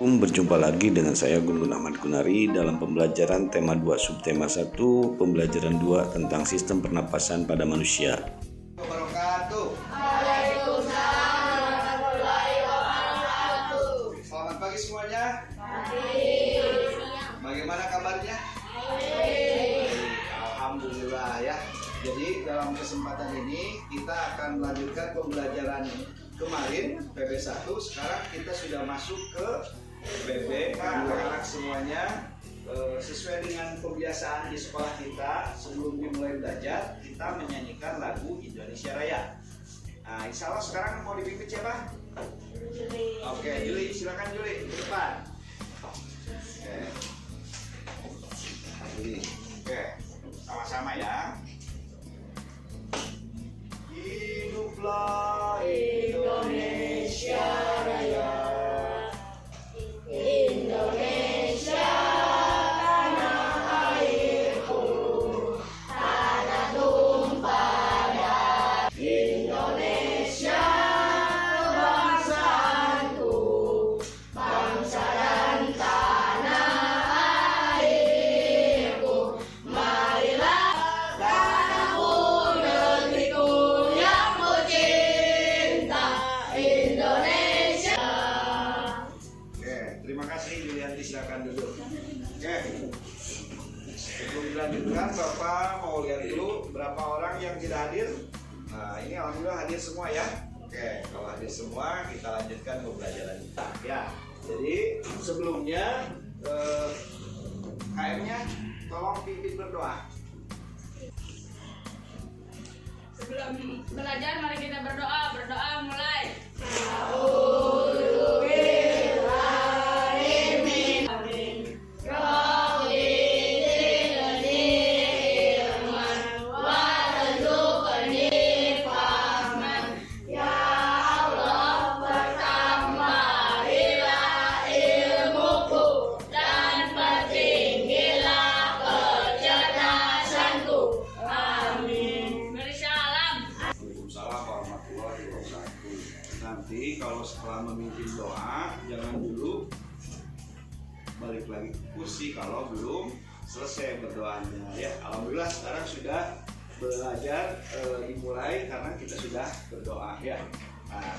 Berjumpa lagi dengan saya Gun Ahmad Gunari dalam pembelajaran tema 2 subtema 1 pembelajaran 2 tentang sistem pernapasan pada manusia. Selamat pagi semuanya. Bagaimana kabarnya? Alhamdulillah ya. Jadi dalam kesempatan ini kita akan melanjutkan pembelajaran kemarin PB1. Sekarang kita sudah masuk ke PB. Anak-anak semuanya sesuai dengan kebiasaan di sekolah kita, sebelum dimulai belajar kita menyanyikan lagu Indonesia Raya. Nah, insya Allah sekarang mau dipimpin siapa? Oke, Juli, silakan Juli di depan. Oke, sama-sama ya. Hiduplah Indonesia Raya, Indonesia tanah airku, tanah tumpah darah. Indonesia bangsaku, bangsa dan tanah airku. Marilah tanahku, negeriku yang ku cinta, Indonesia. Terima kasih Julianti, silakan duduk. Oke. Sebelum dilanjutkan, Bapak mau lihat dulu berapa orang yang tidak hadir. Nah, ini alhamdulillah hadir semua ya. Oke, kalau hadir semua kita lanjutkan pembelajaran kita. Ya. Jadi sebelumnya KM-nya tolong pimpin berdoa. Sebelum belajar, mari kita berdoa. Berdoa mulai. Waalaikumsalam warahmatullahi wabarakatuh. Nanti kalau setelah memimpin doa, jangan dulu balik lagi ke kursi kalau belum selesai berdoanya ya. Alhamdulillah sekarang sudah belajar dimulai karena kita sudah berdoa ya. Nah,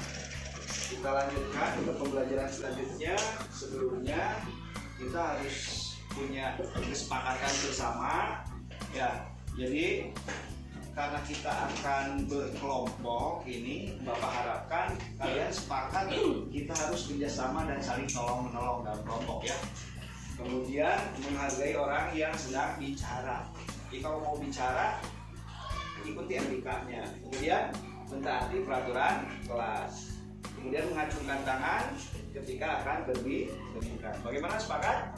kita lanjutkan untuk pembelajaran selanjutnya. Sebelumnya kita harus punya kesepakatan bersama ya. Jadi karena kita akan berkelompok ini, Bapak harapkan kalian sepakat kita harus kerjasama dan saling tolong-menolong dalam kelompok ya. Kemudian menghargai orang yang sedang bicara. Jadi kalau mau bicara, ikuti etikanya. Kemudian mentaati peraturan kelas. Kemudian mengacungkan tangan ketika akan berbicara. Bagaimana, sepakat?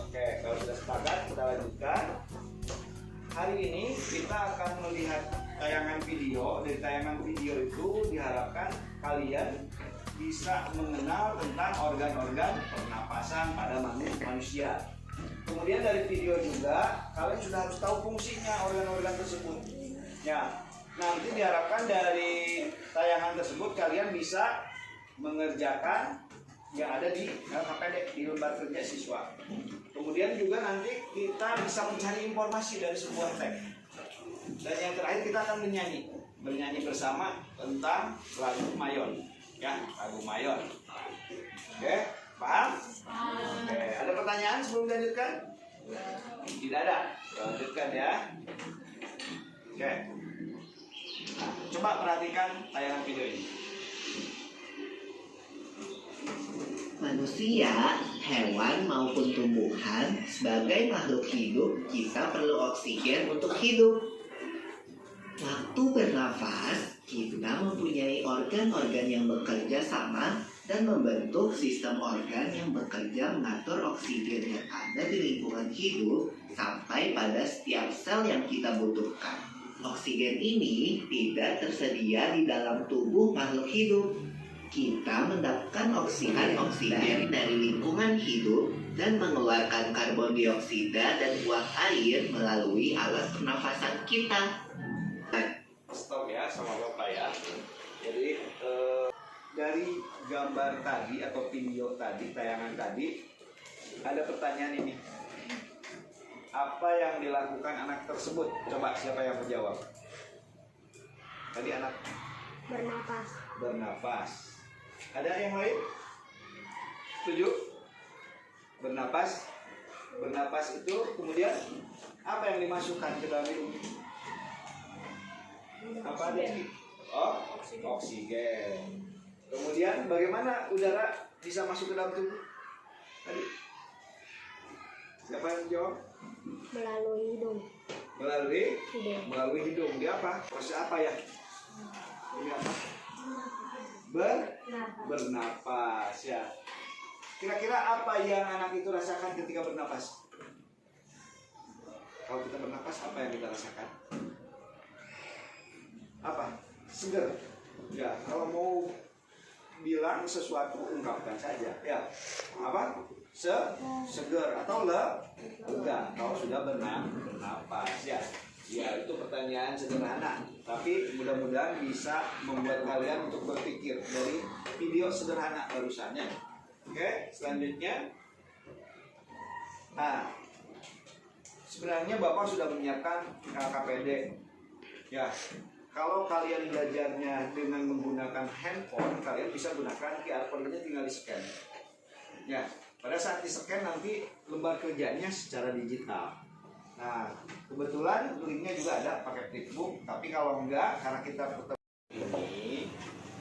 Oke, kalau sudah sepakat kita lanjutkan. Hari ini kita akan melihat tayangan video. Dari tayangan video itu diharapkan kalian bisa mengenal tentang organ-organ pernapasan pada manusia. Kemudian dari video juga kalian sudah harus tahu fungsinya organ-organ tersebut. Ya, nanti diharapkan dari tayangan tersebut kalian bisa mengerjakan yang ada di LKPD, di lembar kerja siswa. Kemudian juga nanti kita bisa mencari informasi dari sebuah teks. Dan yang terakhir kita akan bernyanyi bersama tentang lagu Mayon, ya, lagu Mayon. Oke, paham? Oke, ada pertanyaan sebelum dilanjutkan? Tidak ada. Lanjutkan ya. Oke. Nah, coba perhatikan tayangan video ini. Manusia, hewan maupun tumbuhan, sebagai makhluk hidup, kita perlu oksigen untuk hidup. Waktu bernafas, kita mempunyai organ-organ yang bekerja sama dan membentuk sistem organ yang bekerja mengatur oksigen yang ada di lingkungan hidup sampai pada setiap sel yang kita butuhkan. Oksigen ini tidak tersedia di dalam tubuh makhluk hidup. Kita mendapatkan oksigen dari lingkungan hidup dan mengeluarkan karbon dioksida dan uap air melalui alat pernafasan kita. Stop ya sama Bapak ya. Jadi dari gambar tadi atau video tadi, tayangan tadi, ada pertanyaan ini. Apa yang dilakukan anak tersebut? Coba siapa yang menjawab? Tadi anak Bernapas. bernapas. Ada yang lain? Setuju? Bernapas. Bernapas itu kemudian apa yang dimasukkan ke dalam hidung? Apa ada? Oh, oksigen. Kemudian bagaimana udara bisa masuk ke dalam tubuh? Tadi siapa yang jawab? Melalui hidung. Melalui Hidung. melalui hidung. Dia apa? Proses apa ya? Ini apa? Bernapas ya. Kira-kira apa yang anak itu rasakan ketika bernapas? Kalau kita bernapas, apa yang kita rasakan? Apa? Segar. Ya, kalau mau bilang sesuatu ungkapkan saja. Ya, apa? Segar atau lega kalau sudah bernapas ya. Ya, itu pertanyaan sederhana, tapi mudah-mudahan bisa membuat kalian untuk berpikir dari video sederhana barusannya. Oke, selanjutnya. Nah, sebenarnya Bapak sudah menyiapkan LKPD. Ya, kalau kalian belajarnya dengan menggunakan handphone, kalian bisa gunakan QR code-nya, tinggal di-scan. Ya, pada saat di-scan nanti lembar kerjanya secara digital. Nah, kebetulan linknya juga ada pakai flipbook, tapi kalau enggak, karena kita ini,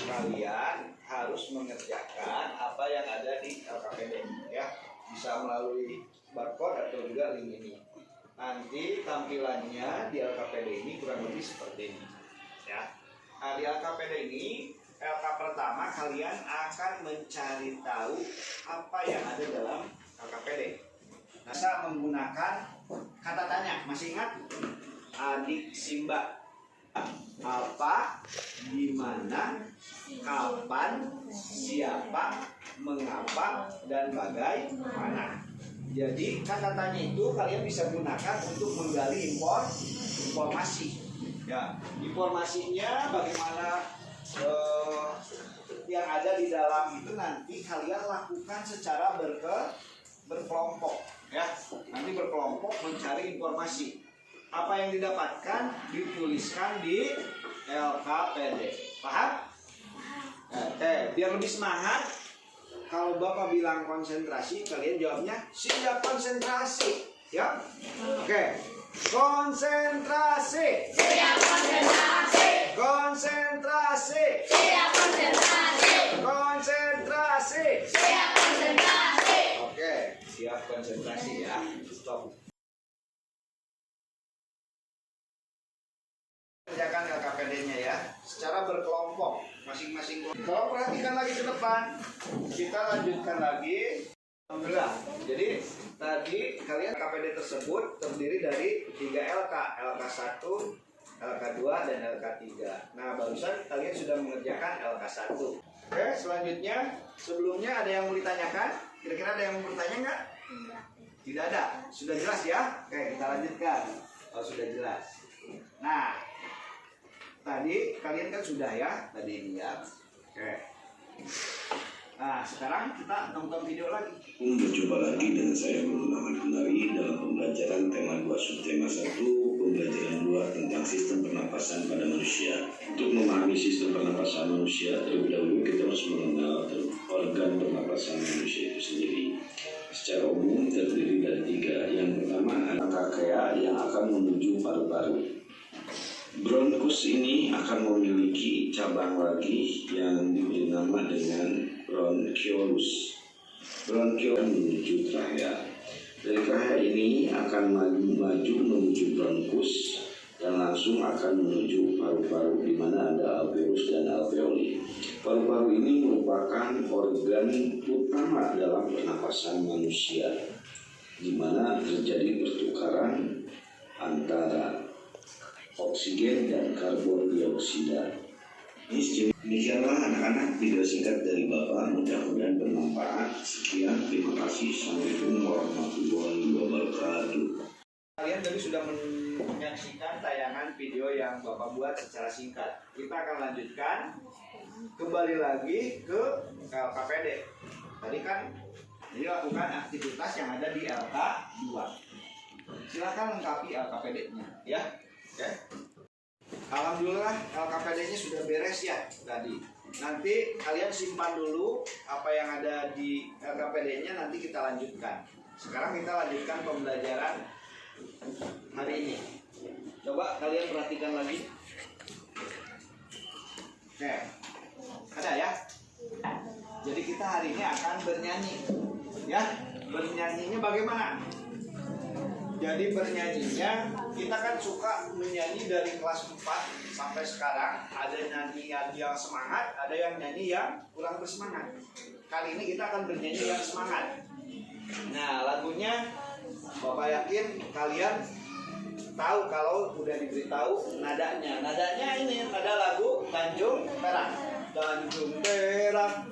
kalian harus mengerjakan apa yang ada di LKPD, ya. Bisa melalui barcode atau juga link ini. Nanti tampilannya di LKPD ini kurang lebih seperti ini, ya. Nah, di LKPD ini, LK pertama kalian akan mencari tahu apa yang ada dalam LKPD. Bisa menggunakan kata tanya, masih ingat? Adik Simba. Apa, di mana, kapan, siapa, mengapa, dan bagaimana. Jadi kata tanya itu kalian bisa gunakan untuk menggali informasi. Ya, informasinya bagaimana yang ada di dalam itu nanti kalian lakukan secara berkelompok. Ya, nanti berkelompok mencari informasi. Apa yang didapatkan dituliskan di LKPD. Paham? Biar lebih semangat, kalau Bapak bilang konsentrasi, kalian jawabnya siap konsentrasi. Ya? Oke. Konsentrasi. Siap konsentrasi. Konsentrasi. Siap konsentrasi. Konsentrasi. Siap konsentrasi. Oke, siap konsentrasi ya. Stop. Kerjakan LKPD-nya ya, secara berkelompok, masing-masing kelompok. Kalau perhatikan lagi ke depan, kita lanjutkan lagi. Alhamdulillah. Jadi tadi kalian LKPD tersebut terdiri dari 3 LK, LK1, LK2, dan LK3. Nah, barusan kalian sudah mengerjakan LK1. Oke, selanjutnya, sebelumnya ada yang mau ditanyakan? Kira-kira ada yang mau bertanya nggak? Tidak ada. Sudah jelas ya? Oke, kita lanjutkan. Oh, sudah jelas. Nah, tadi kalian kan sudah ya, tadi ini ya. Oke. Nah, sekarang kita nonton video lagi. Berjumpa lagi dengan saya Guru Muhammad Gunari dalam pembelajaran tema 2 subtema 1, pembelajaran 2 tentang sistem pernapasan pada manusia. Untuk memahami sistem pernapasan manusia, terlebih dahulu kita harus mengenal organ pernapasan manusia itu sendiri. Secara umum terdiri dari 3. Yang pertama adalah trachea yang akan menuju paru-paru. Bronkus ini akan memiliki cabang lagi yang diberi nama dengan bronchiolus. Bronchiolus menuju trachea. Dari trachea ini akan maju menuju bronkus dan langsung akan menuju paru-paru di mana ada alveolus dan alveoli. Paru-paru ini merupakan organ utama dalam pernapasan manusia, di mana terjadi pertukaran antara oksigen dan karbon dioksida. Demikianlah anak-anak video singkat dari Bapak, mudah-mudahan bermanfaat. Sekian, terima kasih. Assalamualaikum warahmatullahi wabarakatuh. Kalian tadi sudah menyaksikan tayangan video yang Bapak buat secara singkat. Kita akan lanjutkan kembali lagi ke KPD. Tadi kan jadi lakukan aktivitas yang ada di LK 2. Silakan lengkapi LKPD-nya ya. Oke. Alhamdulillah LKPD-nya sudah beres ya tadi. Nanti kalian simpan dulu apa yang ada di LKPD-nya, nanti kita lanjutkan. Sekarang kita lanjutkan pembelajaran hari ini. Coba kalian perhatikan lagi. Oke. Ada ya? Jadi kita hari ini akan bernyanyi. Ya, bernyanyinya bagaimana? Jadi bernyanyinya, kita kan suka menyanyi dari kelas 4 sampai sekarang. Ada nyanyi yang semangat, ada yang nyanyi yang kurang bersemangat. Kali ini kita akan bernyanyi yang semangat. Nah, lagunya Bapak yakin kalian tahu kalau udah diberitahu nadanya. Nadanya ini nada lagu Tanjung Perak. Tanjung Perak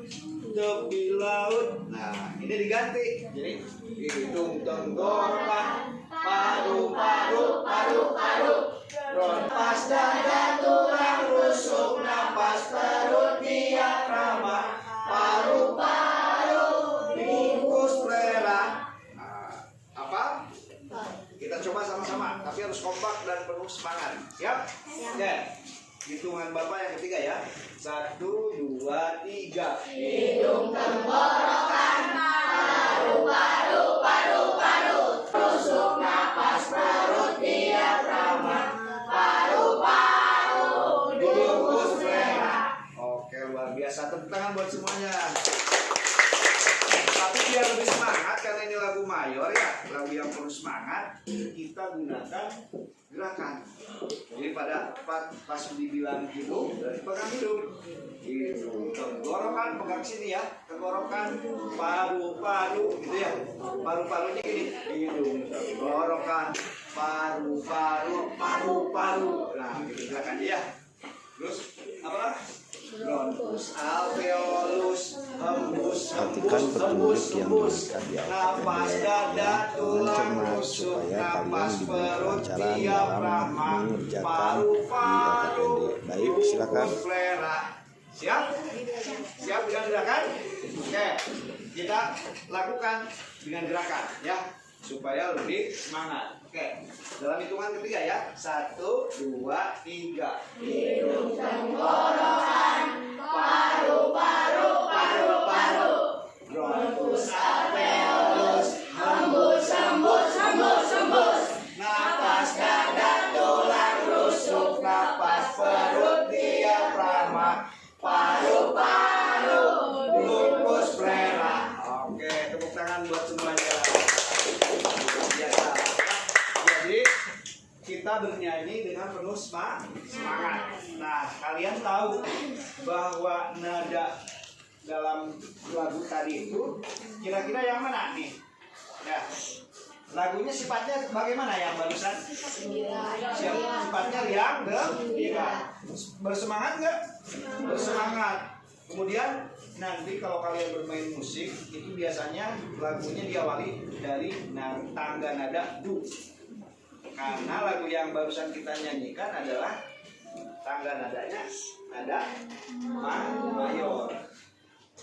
tepi laut. Nah, ini diganti. Jadi hidung tenggorokan, paru-paru, paru-paru, rontas dada, tulang rusuk, napas perut, diafragma, paru-paru, bungkus plera. Nah, apa? Kita coba sama-sama, tapi harus kompak dan penuh semangat. Siap? Oke. Hitungan Bapak yang ketiga ya. 1, 2, 3. Hidung tenggorokan, paru-paru, paru-paru, rusuk napas perut, diafragma, paru-paru, bungkus plera. Oke, luar biasa. Tepuk tangan buat semuanya. Tapi biar lebih semangat, karena ini lagu mayor ya, lagu yang penuh semangat, kita gunakan gerakan. Jadi pada pas dibilang hidung, berarti pegang hidung. Hidung, tenggorokan, pegang sini ya. Tenggorokan, paru-paru, gitu ya. Paru-parunya gini. Hidung, tenggorokan, paru-paru, paru-paru. Nah, gitu gerakannya ya. Terus, apa? Bronkus, alveolus, hembus, hembus, hembus, hembus. Napas dada, tulang rusuk, napas perut, diafragma, paru-paru, bungkus plera. Siap? Siap dengan gerakan? Oke, kita lakukan dengan gerakan ya, supaya lebih semangat. Oke, dalam hitungan ketiga ya. 1, 2, 3. Hidung tenggorokan, paru-paru, paru-paru, bronkus, alveolus, hembus, hembus, hembus, hembus. Napas dada, tulang rusuk, napas perut, diafragma, paru-paru, bungkus plera. Oke, tepuk tangan buat semuanya. Biasa. Jadi kita bernyanyi dengan penuh semangat. Nah, kalian tahu bahwa nada dalam lagu tadi itu kira-kira yang mana nih? Ya, lagunya sifatnya bagaimana yang barusan? Sifatnya riang, gembira. Bersemangat nggak? Bersemangat. Kemudian nanti kalau kalian bermain musik itu biasanya lagunya diawali dari tangga nada do. Karena lagu yang barusan kita nyanyikan adalah tangga nadanya nada mayor.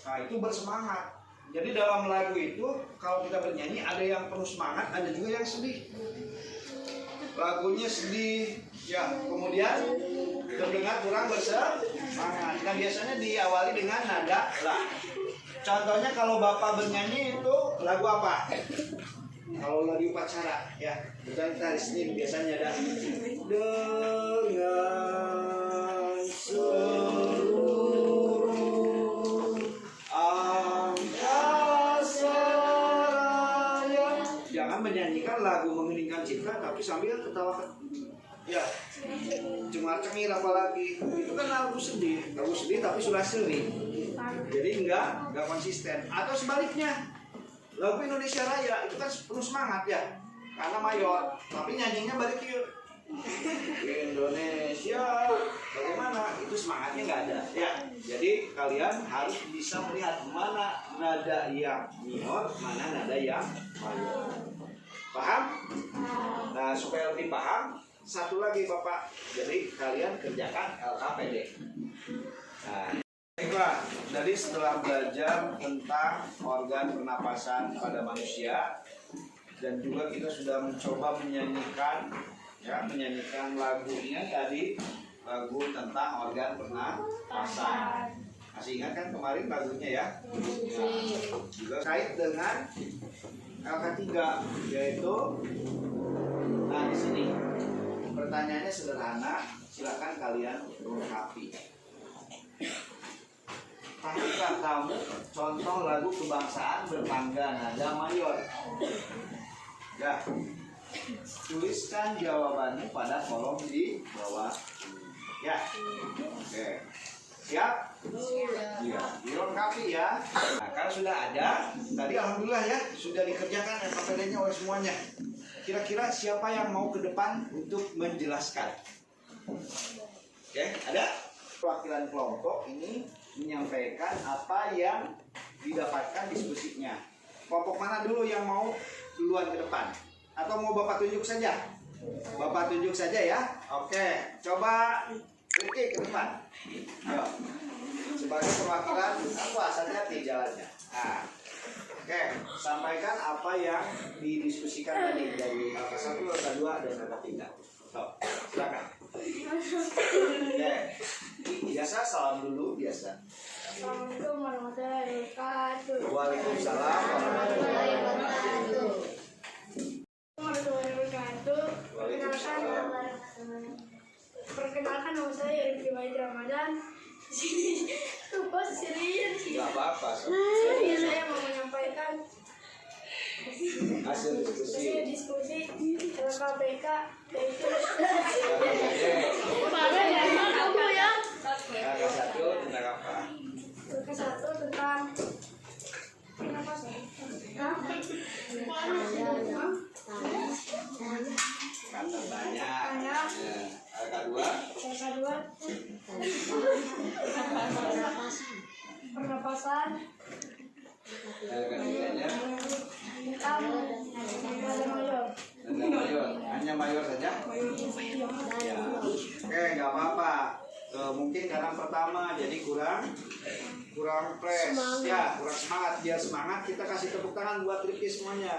Nah, itu bersemangat. Jadi dalam lagu itu kalau kita bernyanyi ada yang penuh semangat, ada juga yang sedih. Lagunya sedih, ya. Kemudian terdengar kurang bersemangat. Nah, biasanya diawali dengan nada la. Contohnya kalau Bapak bernyanyi itu lagu apa? Kalau lagi upacara, ya. Misalnya kita hari Senin biasanya ada dengan seluruh angkasa raya. Jangan menyanyikan lagu mengeningkan cipta tapi sambil ketawa. Ya, cengir apalagi. Itu kan lagu sedih tapi sudah sering. Jadi enggak konsisten. Atau sebaliknya, lagu Indonesia Raya itu kan penuh semangat ya, karena mayor, tapi nyanyinya balik yuk. Indonesia, bagaimana? Itu semangatnya nggak ada. Ya, jadi kalian harus bisa melihat mana nada yang minor, mana nada yang mayor. Paham? Nah, supaya lebih paham, satu lagi Bapak. Jadi kalian kerjakan LKPD. Nah, baiklah. Jadi setelah belajar tentang organ pernapasan pada manusia dan juga kita sudah mencoba menyanyikan lagunya tadi, lagu tentang organ pernapasan. Masih ingat kan kemarin lagunya ya? Nah, juga kait dengan LK3 yaitu, nah di sini pertanyaannya sederhana, silakan kalian lengkapi. Tahukah kamu contoh lagu kebangsaan bertangga nada mayor? Ya, tuliskan jawabannya pada kolom di bawah. Ya, oke. Siap? Iya, dilengkapi ya. Nah, kalau sudah ada, tadi alhamdulillah ya, sudah dikerjakan LKPD-nya oleh semuanya. Kira-kira siapa yang mau ke depan untuk menjelaskan? Oke, ada? Perwakilan kelompok ini menyampaikan apa yang didapatkan diskusinya. Kelompok mana dulu yang mau duluan ke depan? Atau mau Bapak tunjuk saja? Bapak tunjuk saja ya. Oke, coba Riki ke depan. Ayo. Sebagai perwakilan, aku hati-hati jalannya. Nah, oke, sampaikan apa yang didiskusikan tadi dari LK1, LK2, dan LK3. Silakan. Oke. Biasa salam dulu biasa. Assalamualaikum warahmatullahi wabarakatuh. Waalaikumsalam warahmatullahi wabarakatuh. Perkenalkan nama saya Rifki Wahid Ramadan. Lupa sendirian sih. Gak apa-apa. Saya mau menyampaikan Hasil diskusi LKPK yaitu LK1 tentang apa? LK1 tentang Kata banyak. LK2 pernapasan. LK3-nya Nada mayor. hanya mayor saja. Ya. Oke, nggak apa-apa. Mungkin karena pertama jadi kurang fresh ya, kurang semangat. Biar semangat, kita kasih tepuk tangan buat Rifki semuanya.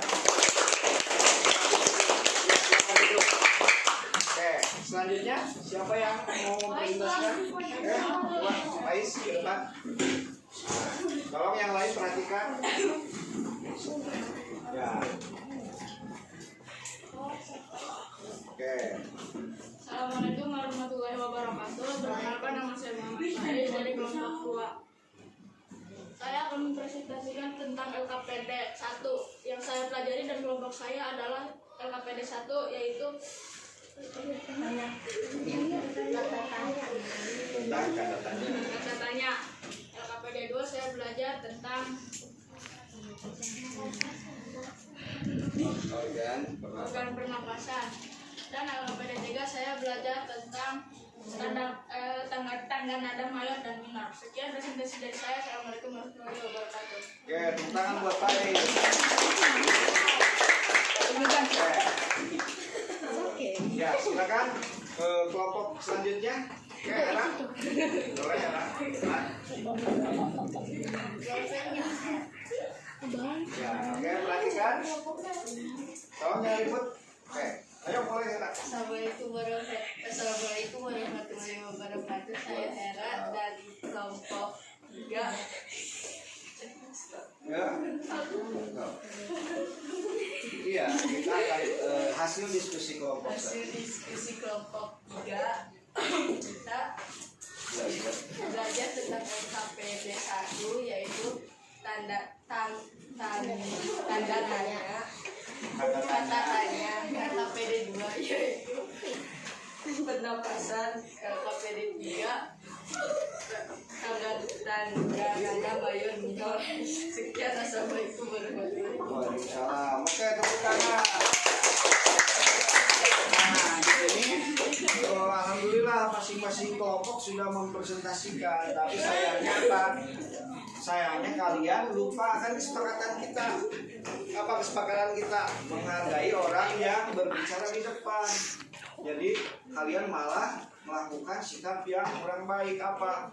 Oke, selanjutnya siapa yang mau mempresentasikan? Coba Ais ke depan. Tolong yang lain perhatikan. Ya. Oke. Assalamualaikum warahmatullahi wabarakatuh. Perkenalkan nama saya Muhammad Said dari kelompok 2. Saya akan mempresentasikan tentang LKPD 1 yang saya pelajari dan kelompok saya adalah LKPD 1 yaitu kata tanya. LKPD 2 saya belajar tentang organ pernapasan. Dan LKPD 3 saya belajar tentang tangga nada mayor dan minor. Sekian presentasi dari saya. Assalamualaikum warahmatullahi wabarakatuh. Oke, tepuk tangan buat Pak Ais. Ya, silakan ke kelompok selanjutnya. Oke, Era. Boleh, Era. Ya, oke, perhatikan. Tolong jangan ribut. Oke, ayo mulai, Era. Assalamualaikum warahmatullahi wabarakatuh. Saya Hera dari kelompok 3. Ya. Iya, kita akan hasil diskusi kelompok. Hasil diskusi kelompok 3 kita belajar tentang LKPD 1 yaitu tanda tanya. LKPD 2 yaitu pernapasan. LKPD 3 tangga nada mayor minor. Sekian, assalamualaikum warahmatullahi wabarakatuh. Waalaikumsalam. Oke, tepuk tangan. Nah, di sini alhamdulillah masing-masing kelompok sudah mempresentasikan, tapi sayangnya Pak, sayangnya kalian lupa kan kesepakatan kita. Apa kesepakatan kita? Menghargai orang yang berbicara di depan. Jadi kalian malah melakukan sikap yang kurang baik, apa?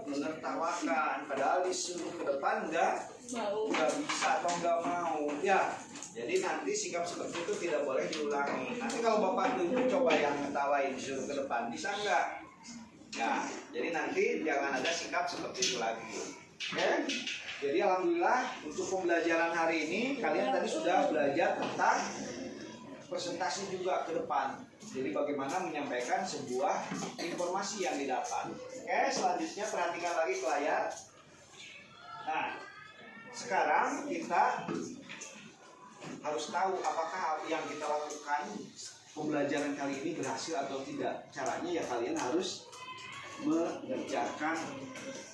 Menertawakan, padahal disuruh ke depan nggak bisa atau nggak mau. Ya, jadi nanti sikap seperti itu tidak boleh diulangi. Nanti kalau bapak tunjuk coba yang ngetawain disuruh ke depan, bisa nggak? Ya, jadi nanti jangan ada sikap seperti itu lagi. Oke? Jadi alhamdulillah untuk pembelajaran hari ini kalian tadi sudah belajar tentang presentasi juga ke depan. Jadi bagaimana menyampaikan sebuah informasi yang didapat. Oke, selanjutnya perhatikan lagi ke layar. Nah, sekarang kita harus tahu apakah yang kita lakukan pembelajaran kali ini berhasil atau tidak. Caranya ya kalian harus mengerjakan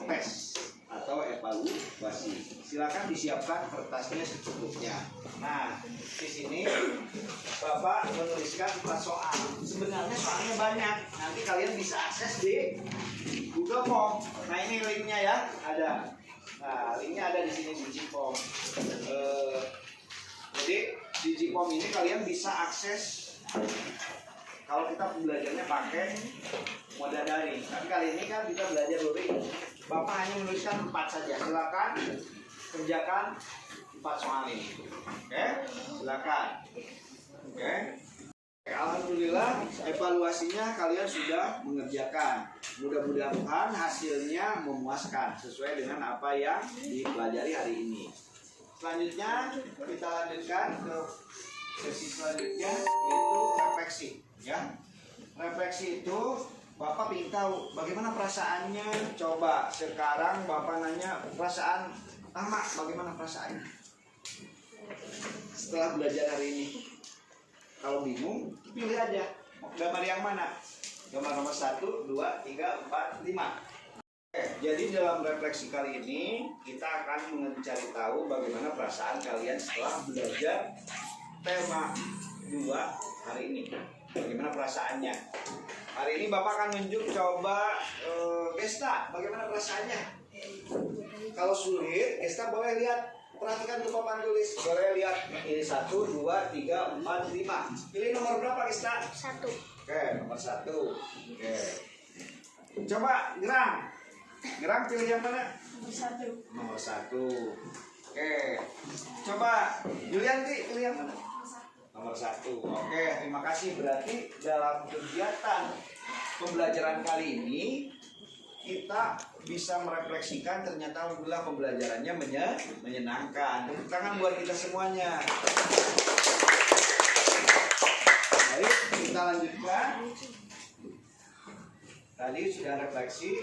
tes atau evaluasi. Silakan disiapkan kertasnya secukupnya. Nah, di sini Bapak menuliskan 4 soal. Sebenarnya soalnya banyak. Nanti kalian bisa akses di Google Form. Nah, ini linknya ya, ada. Nah, linknya ada di sini di Gform. Jadi di Gform ini kalian bisa akses. Kalau kita belajarnya pakai moda daring, tapi kali ini kan kita belajar luring. Bapak hanya menuliskan 4 saja. Silakan kerjakan 4 soal ini. Oke, silakan. Oke. Alhamdulillah evaluasinya kalian sudah mengerjakan. Mudah-mudahan hasilnya memuaskan sesuai dengan apa yang dipelajari hari ini. Selanjutnya kita lanjutkan ke sesi selanjutnya, yaitu refleksi. Ya, refleksi itu Bapak ingin tahu bagaimana perasaannya. Coba sekarang Bapak nanya perasaan Tama, bagaimana perasaannya setelah belajar hari ini? Kalau bingung, pilih aja gambar yang mana. Gambar nomor 1, 2, 3, 4, 5. Oke, jadi dalam refleksi kali ini kita akan mencari tahu bagaimana perasaan kalian setelah belajar tema 2 hari ini. Bagaimana perasaannya? Hari ini Bapak akan nunjuk coba Gesta, bagaimana perasaannya? Kalau sulit, Gesta boleh lihat, perhatikan tuh papan tulis. Boleh lihat ini 1, 2, 3, 4, 5. Pilih nomor berapa Gesta? 1. Oke, nomor 1. Oke. Coba Gerang. Gerang pilih yang mana? Nomor 1. Nomor 1. Oke. Coba Yulianti pilih yang mana? Nomor 1. Oke, terima kasih. Berarti dalam kegiatan pembelajaran kali ini kita bisa merefleksikan ternyata alhamdulillah pembelajarannya menyenangkan. Tepuk tangan buat kita semuanya. Baik, kita lanjutkan. Tadi sudah refleksi.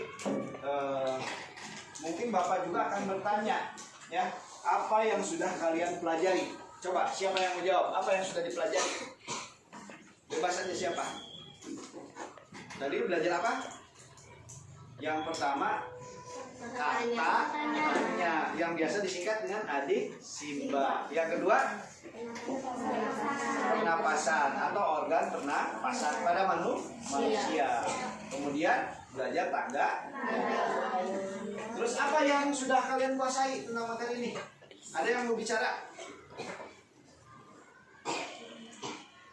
Mungkin Bapak juga akan bertanya, ya, apa yang sudah kalian pelajari? Coba, siapa yang mau jawab? Apa yang sudah dipelajari? Bebas aja siapa? Tadi belajar apa? Yang pertama, kata-katanya, yang biasa disingkat dengan adik Simba. Yang kedua, pernapasan atau organ pernapasan pada manusia. Kemudian belajar tangga. Terus apa yang sudah kalian kuasai tentang materi ini? Ada yang mau bicara?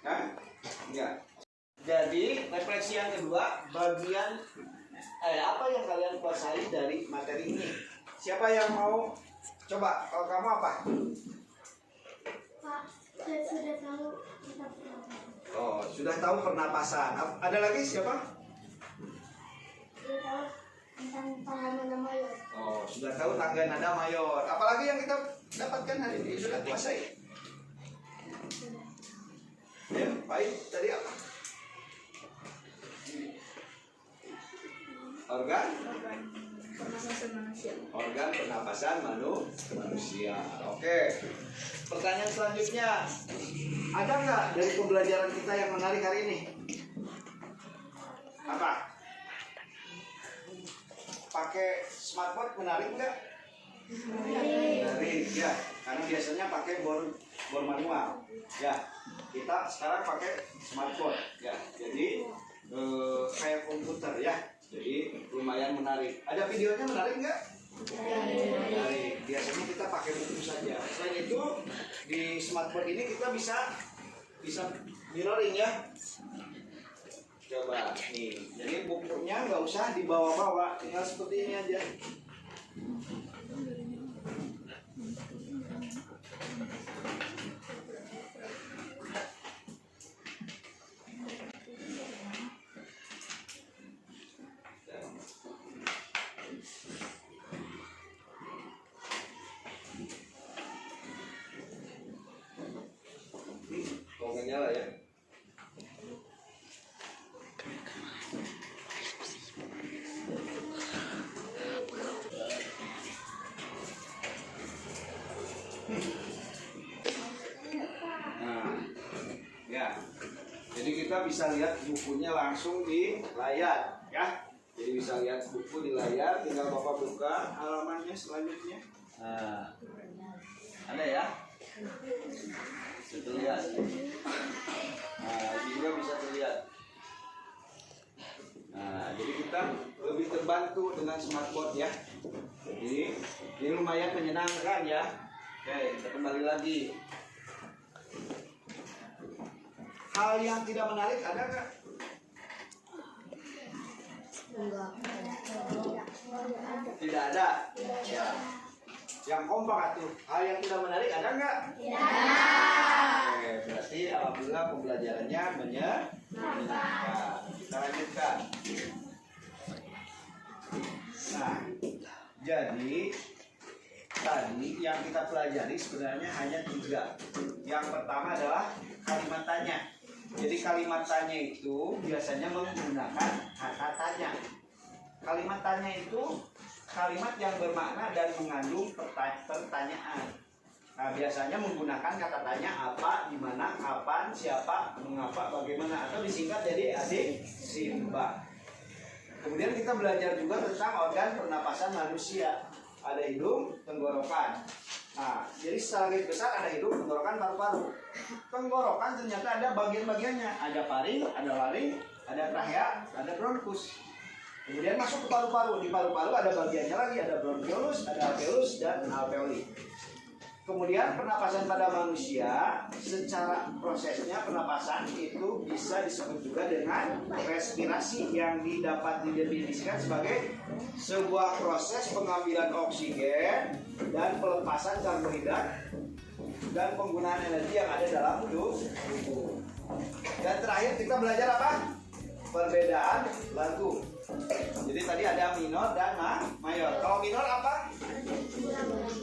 Hah? Enggak. Jadi refleksi yang kedua, bagian apa yang kalian kuasai dari materi ini? Siapa yang mau? Coba, kalau kamu apa? Pak, saya sudah tahu kita Oh, sudah tahu pernapasan. Ada lagi siapa? sudah tahu tentang tangga nada mayor. Oh, sudah tahu tangga nada mayor. Apalagi yang kita dapatkan hari ini sudah kuasai. Ya, baik. Tadi apa? Organ Pernapasan manusia. organ pernapasan manusia. Oke. Pertanyaan selanjutnya, ada nggak dari pembelajaran kita yang menarik hari ini? Apa? Pakai smartboard menarik nggak? Menarik ya, karena biasanya pakai bor manual. Ya, kita sekarang pakai smartboard. Ya, jadi kayak komputer ya. Jadi lumayan menarik. Ada videonya menarik nggak? Dari biasanya kita pakai buku saja. Selain itu di smartboard ini kita bisa mirroring ya. Coba nih, jadi bukunya nggak usah dibawa-bawa, tinggal seperti ini aja. Kalau nggak nyala ya. Nah, ya. Jadi kita bisa lihat bukunya langsung di layar, ya. Jadi bisa lihat buku di layar, tinggal Bapak buka halamannya selanjutnya. Nah, ada ya? Bisa terlihat. Nah, ini juga bisa terlihat. Nah, jadi kita lebih terbantu dengan smartboard ya. Jadi ini lumayan menyenangkan ya. Oke, kita kembali lagi. Hal yang tidak menarik ada nggak? Tidak ada. Ya. Yang kompak tuh. Hal yang tidak menarik ada nggak? Tidak. Oke, berarti alhamdulillah pembelajarannya menyenangkan. Kita lanjutkan. Nah, jadi tadi yang kita pelajari sebenarnya hanya 3. Yang pertama adalah kalimat tanya. Jadi kalimat tanya itu biasanya menggunakan kata tanya. Kalimat tanya itu kalimat yang bermakna dan mengandung pertanyaan. Nah, biasanya menggunakan kata tanya apa, di mana, kapan, siapa, mengapa, bagaimana, atau disingkat jadi adik, simba. Kemudian kita belajar juga tentang organ pernapasan manusia. Ada hidung, tenggorokan. Nah, jadi secara garis besar ada hidung, tenggorokan, paru-paru. Tenggorokan ternyata ada bagian-bagiannya. Ada paring, ada laring, ada trachea, ada bronkus. Kemudian masuk ke paru-paru. Di paru-paru ada bagiannya lagi, ada bronchiolus, ada alveolus, dan alveoli. Kemudian pernapasan pada manusia, secara prosesnya pernapasan itu bisa disebut juga dengan respirasi yang dapat didefinisikan sebagai sebuah proses pengambilan oksigen dan pelepasan karbohidrat dan penggunaan energi yang ada dalam tubuh. Dan terakhir kita belajar apa? Perbedaan lagu. Jadi tadi ada minor dan mayor. Kalau minor apa?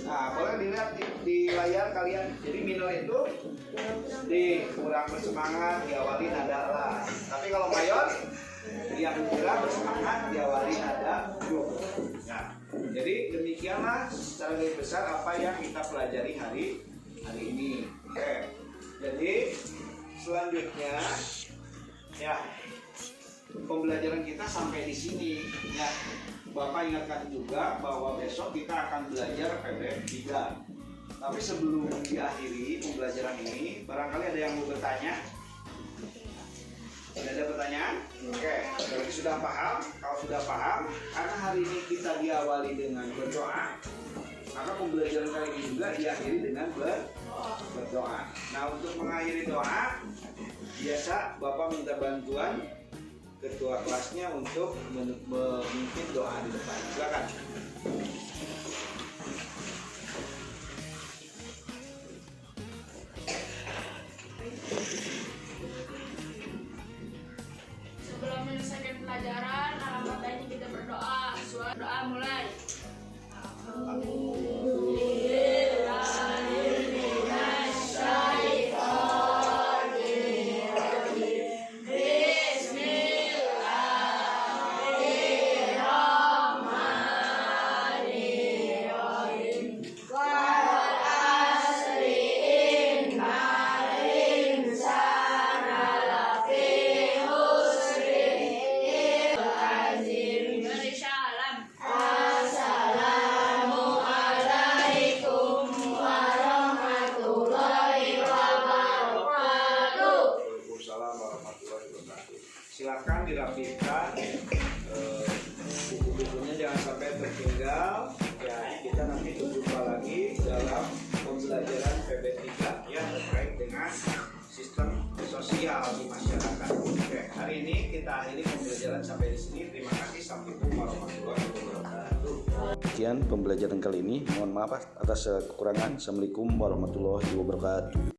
Nah, boleh dilihat di layar kalian. Jadi minor itu di kurang bersemangat diawali nada la. Tapi kalau mayor yang kurang bersemangat diawali nada do. Nah, jadi demikianlah secara garis besar apa yang kita pelajari hari ini. Oke. Jadi selanjutnya ya, pembelajaran kita sampai di sini ya. Bapak ingatkan juga bahwa besok kita akan belajar PBM 3. Tapi sebelum diakhiri pembelajaran ini, barangkali ada yang mau bertanya? Tidak ada pertanyaan? Oke, berarti sudah paham? Kalau sudah paham, karena hari ini kita diawali dengan berdoa, maka pembelajaran kali ini juga diakhiri dengan berdoa. Nah, untuk mengakhiri doa, biasa Bapak minta bantuan ketua kelasnya untuk memimpin doa di depan. Silakan. Sebelum menyelesaikan pelajaran, alangkah baiknya kita berdoa. Suara doa mulai. Silakan dirapikan, buku-bukunya jangan sampai tertinggal. PB3 ya terkait dengan sistem sosial di masyarakat. Oke, hari ini kita akhiri pembelajaran sampai di sini. Terima kasih. Assalamualaikum warahmatullahi wabarakatuh. Sekian pembelajaran kali ini. Mohon maaf atas kekurangan. Assalamualaikum warahmatullahi wabarakatuh.